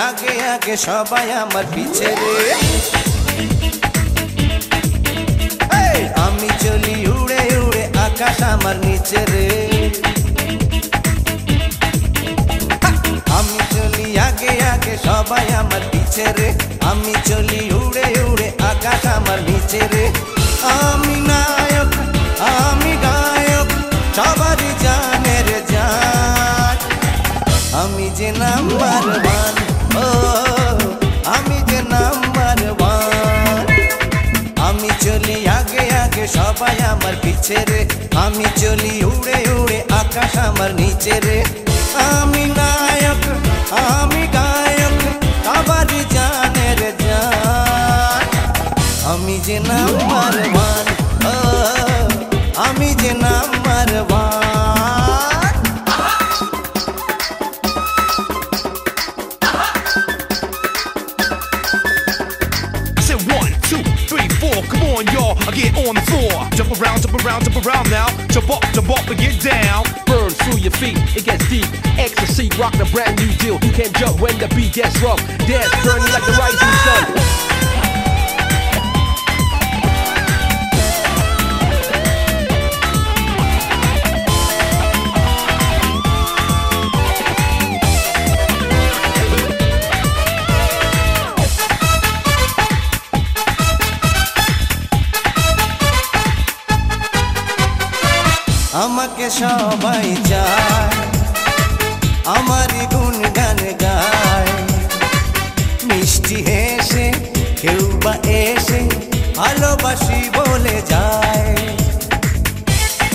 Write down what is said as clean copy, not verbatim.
আগে আগে সবাই আমার পিছে রে আমি চলি উড়ে উড়ে আকাশ আমার নিচে রে আমি চলি আগে আগে সবাই আমার পিছে রে আমি চলি উড়ে উড়ে আকাশ আমার নিচে রে আমি নায়ক আমি গায়ক সবারই জানে রে জান আমি যে নাম্বার ওয়ান ও আমি যে নাম্বার ওয়ান আমি চলি আগে আগে সবাই আমার পিছে রে আমি চলি উড়ে উড়ে আকাশ আমার নিচে রে আমি নায়ক আমি গায়ক সবারই জানে রে জান আমি যে নাম্বার ওয়ান ও আমি যে number one Come on, y'all, I get on the floor. Jump around, jump around, jump around now. Jump up and get down. Burn through your feet, it gets deep. Ecstasy, rock the brand new deal. You can't jump when the beat gets rough. Dance, burning like the rising sun. আমাকে সবাই চায় আমারই গুণগান গায় মিষ্টি হেসে কেউ বা এসে ভালোবাসি বলে যায়